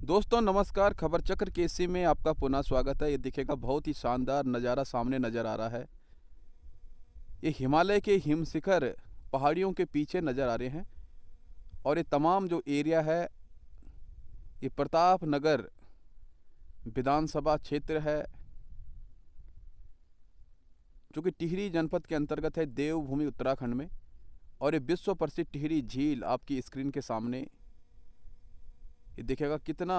दोस्तों नमस्कार। खबर चक्र केसी में आपका पुनः स्वागत है। ये दिखेगा बहुत ही शानदार नज़ारा सामने नज़र आ रहा है। ये हिमालय के हिम शिखर पहाड़ियों के पीछे नज़र आ रहे हैं और ये तमाम जो एरिया है ये प्रताप नगर विधानसभा क्षेत्र है, जो कि टिहरी जनपद के अंतर्गत है, देवभूमि उत्तराखंड में। और ये विश्व प्रसिद्ध टिहरी झील आपकी स्क्रीन के सामने ये दिखेगा, कितना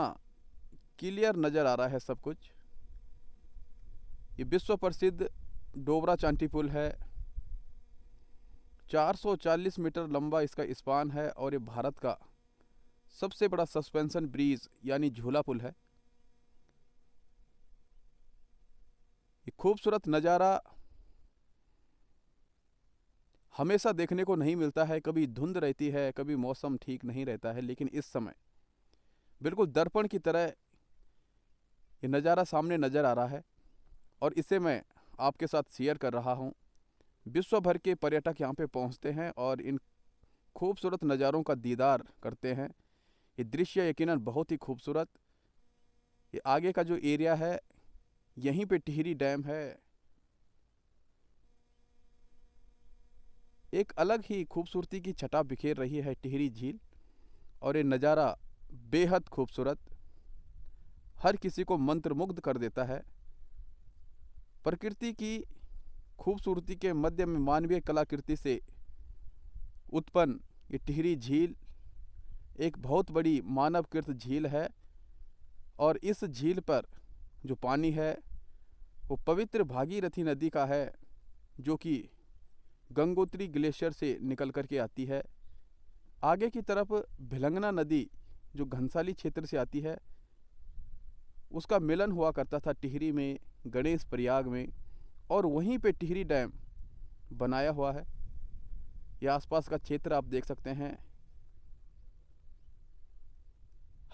क्लियर नज़र आ रहा है सब कुछ। ये विश्व प्रसिद्ध डोबरा चांटी पुल है, 440 मीटर लंबा इसका स्पान है और ये भारत का सबसे बड़ा सस्पेंशन ब्रिज यानी झूला पुल है। ये खूबसूरत नज़ारा हमेशा देखने को नहीं मिलता है। कभी धुंध रहती है, कभी मौसम ठीक नहीं रहता है, लेकिन इस समय बिल्कुल दर्पण की तरह ये नज़ारा सामने नज़र आ रहा है और इसे मैं आपके साथ शेयर कर रहा हूँ। विश्व भर के पर्यटक यहाँ पे पहुँचते हैं और इन खूबसूरत नज़ारों का दीदार करते हैं। ये दृश्य यकीनन बहुत ही खूबसूरत। ये आगे का जो एरिया है, यहीं पे टिहरी डैम है। एक अलग ही खूबसूरती की छटा बिखेर रही है टिहरी झील और ये नज़ारा बेहद खूबसूरत, हर किसी को मंत्रमुग्ध कर देता है। प्रकृति की खूबसूरती के मध्य में मानवीय कलाकृति से उत्पन्न ये टिहरी झील एक बहुत बड़ी मानवकृत झील है और इस झील पर जो पानी है वो पवित्र भागीरथी नदी का है, जो कि गंगोत्री ग्लेशियर से निकल कर के आती है। आगे की तरफ भिलंगना नदी जो घनसाली क्षेत्र से आती है, उसका मिलन हुआ करता था टिहरी में, गणेश प्रयाग में, और वहीं पे टिहरी डैम बनाया हुआ है। ये आसपास का क्षेत्र आप देख सकते हैं,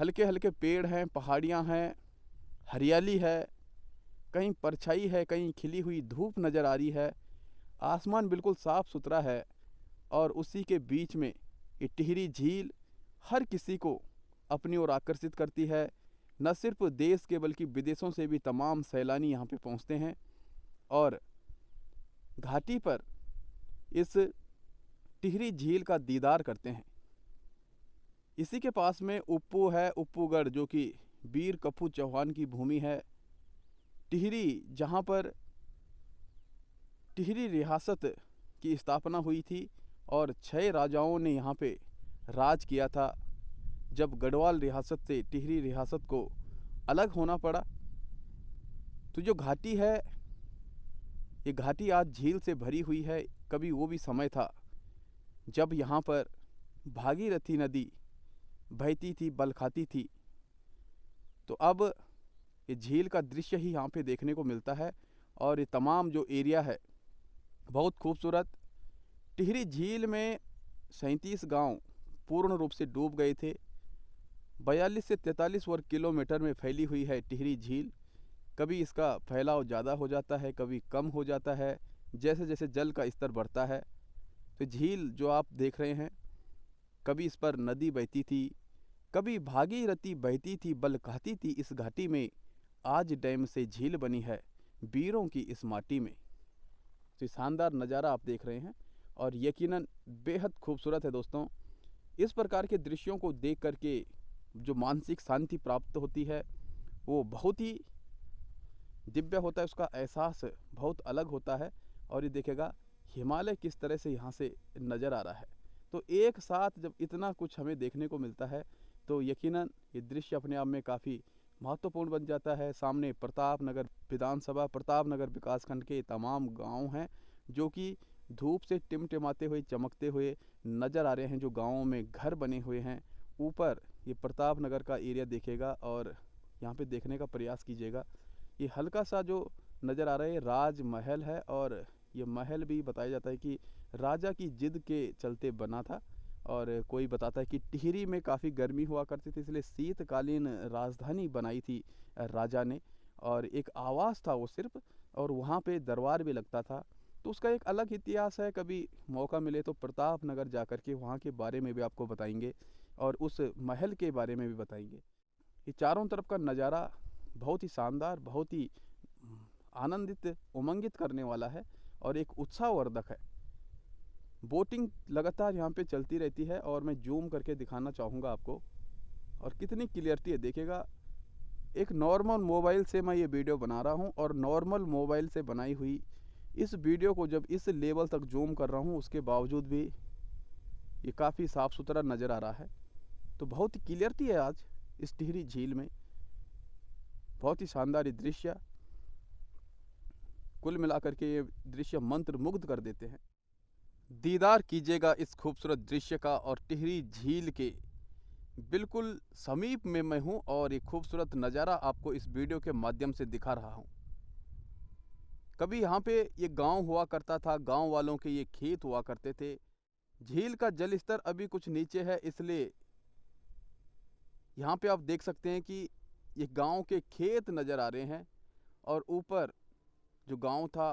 हल्के हल्के पेड़ हैं, पहाड़ियाँ हैं, हरियाली है, कहीं परछाई है, कहीं खिली हुई धूप नज़र आ रही है। आसमान बिल्कुल साफ़ सुथरा है और उसी के बीच में ये टिहरी झील हर किसी को अपनी ओर आकर्षित करती है। न सिर्फ देश के बल्कि विदेशों से भी तमाम सैलानी यहाँ पे पहुँचते हैं और घाटी पर इस टिहरी झील का दीदार करते हैं। इसी के पास में उप्पू है, उप्पूगढ़, जो कि वीर कप्पू चौहान की भूमि है। टिहरी, जहाँ पर टिहरी रियासत की स्थापना हुई थी और 6 राजाओं ने यहाँ पे राज किया था। जब गढ़वाल रियासत से टिहरी रियासत को अलग होना पड़ा, तो जो घाटी है, ये घाटी आज झील से भरी हुई है। कभी वो भी समय था जब यहाँ पर भागीरथी नदी बहती थी, बल खाती थी। तो अब ये झील का दृश्य ही यहाँ पे देखने को मिलता है और ये तमाम जो एरिया है बहुत खूबसूरत। टिहरी झील में 37 गांव पूर्ण रूप से डूब गए थे। 42 से 43 वर्ग किलोमीटर में फैली हुई है टिहरी झील। कभी इसका फैलाव ज़्यादा हो जाता है, कभी कम हो जाता है, जैसे जैसे जल का स्तर बढ़ता है। तो झील जो आप देख रहे हैं, कभी इस पर नदी बहती थी, कभी भागीरथी बहती थी, बल खाती थी इस घाटी में। आज डैम से झील बनी है वीरों की इस माटी में। तो शानदार नज़ारा आप देख रहे हैं और यकीनन बेहद खूबसूरत है दोस्तों। इस प्रकार के दृश्यों को देख करके जो मानसिक शांति प्राप्त होती है वो बहुत ही दिव्य होता है, उसका एहसास बहुत अलग होता है। और ये देखेगा हिमालय किस तरह से यहाँ से नज़र आ रहा है। तो एक साथ जब इतना कुछ हमें देखने को मिलता है तो यकीनन ये दृश्य अपने आप में काफ़ी महत्वपूर्ण बन जाता है। सामने प्रताप नगर विधानसभा, प्रताप नगर विकासखंड के तमाम गांव हैं जो कि धूप से टिमटिमाते हुए, चमकते हुए नज़र आ रहे हैं। जो गाँवों में घर बने हुए हैं, ऊपर ये प्रताप नगर का एरिया देखेगा और यहाँ पे देखने का प्रयास कीजिएगा। ये हल्का सा जो नज़र आ रहा है राजमहल है और ये महल भी बताया जाता है कि राजा की जिद के चलते बना था। और कोई बताता है कि टिहरी में काफ़ी गर्मी हुआ करती थी, इसलिए शीतकालीन राजधानी बनाई थी राजा ने, और एक आवास था वो सिर्फ, और वहाँ पे दरबार भी लगता था। तो उसका एक अलग इतिहास है। कभी मौका मिले तो प्रताप नगर जा कर के वहाँ के बारे में भी आपको बताएंगे और उस महल के बारे में भी बताएंगे। ये चारों तरफ का नज़ारा बहुत ही शानदार, बहुत ही आनंदित, उमंगित करने वाला है और एक उत्साहवर्धक है। बोटिंग लगातार यहाँ पे चलती रहती है और मैं जूम करके दिखाना चाहूँगा आपको, और कितनी क्लियरिटी है देखिएगा। एक नॉर्मल मोबाइल से मैं ये वीडियो बना रहा हूँ और नॉर्मल मोबाइल से बनाई हुई इस वीडियो को जब इस लेवल तक जूम कर रहा हूँ, उसके बावजूद भी ये काफ़ी साफ़ सुथरा नज़र आ रहा है। तो बहुत ही क्लियरिटी है आज इस टिहरी झील में, बहुत ही शानदार दृश्य। कुल मिलाकर के ये दृश्य मंत्र मुग्ध कर देते हैं। दीदार कीजिएगा इस खूबसूरत दृश्य का, और टिहरी झील के बिल्कुल समीप में मैं हूँ और ये खूबसूरत नज़ारा आपको इस वीडियो के माध्यम से दिखा रहा हूँ। कभी यहाँ पे ये गांव हुआ करता था, गांव वालों के ये खेत हुआ करते थे। झील का जल स्तर अभी कुछ नीचे है, इसलिए यहाँ पे आप देख सकते हैं कि ये गांव के खेत नज़र आ रहे हैं, और ऊपर जो गांव था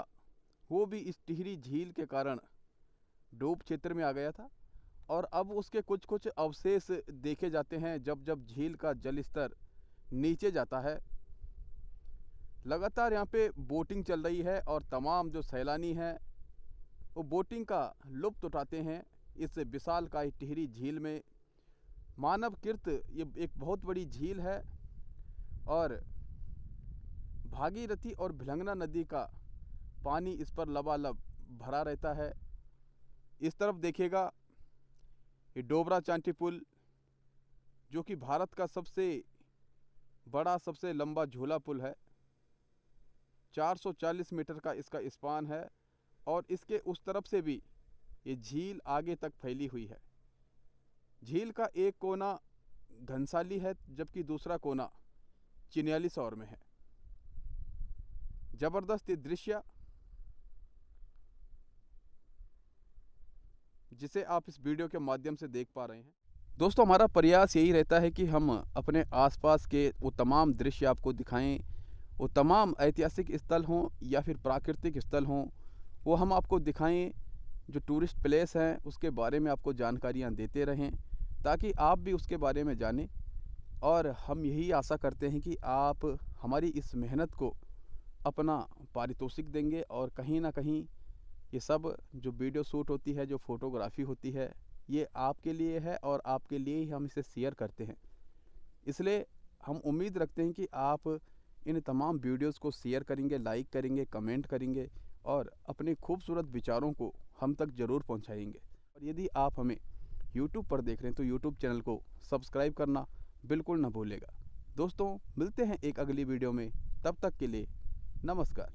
वो भी इस टिहरी झील के कारण डूब क्षेत्र में आ गया था, और अब उसके कुछ कुछ अवशेष देखे जाते हैं जब जब झील का जल स्तर नीचे जाता है। लगातार यहाँ पे बोटिंग चल रही है और तमाम जो सैलानी हैं वो बोटिंग का लुत्फ़ उठाते हैं इस विशालकाय टिहरी झील में। मानवकृत ये एक बहुत बड़ी झील है, और भागीरथी और भिलंगना नदी का पानी इस पर लबालब भरा रहता है। इस तरफ देखिएगा, ये डोबरा चांठी पुल, जो कि भारत का सबसे बड़ा, सबसे लंबा झूला पुल है। 440 मीटर का इसका स्पान है, और इसके उस तरफ से भी ये झील आगे तक फैली हुई है। झील का एक कोना घनसाली है, जबकि दूसरा कोना चिन्यालीसौर में है। ज़बरदस्त ये दृश्य जिसे आप इस वीडियो के माध्यम से देख पा रहे हैं। दोस्तों, हमारा प्रयास यही रहता है कि हम अपने आसपास के वो तमाम दृश्य आपको दिखाएं, वो तमाम ऐतिहासिक स्थल हों या फिर प्राकृतिक स्थल हों, वो हम आपको दिखाएं। जो टूरिस्ट प्लेस हैं उसके बारे में आपको जानकारियां देते रहें, ताकि आप भी उसके बारे में जानें। और हम यही आशा करते हैं कि आप हमारी इस मेहनत को अपना पारितोषिक देंगे, और कहीं ना कहीं ये सब जो वीडियो शूट होती है, जो फ़ोटोग्राफी होती है, ये आपके लिए है और आपके लिए ही हम इसे शेयर करते हैं। इसलिए हम उम्मीद रखते हैं कि आप इन तमाम वीडियोस को शेयर करेंगे, लाइक करेंगे, कमेंट करेंगे, और अपने खूबसूरत विचारों को हम तक ज़रूर पहुंचाएंगे। और यदि आप हमें यूट्यूब पर देख रहे हैं तो यूट्यूब चैनल को सब्सक्राइब करना बिल्कुल ना भूलेगा। दोस्तों, मिलते हैं एक अगली वीडियो में, तब तक के लिए नमस्कार।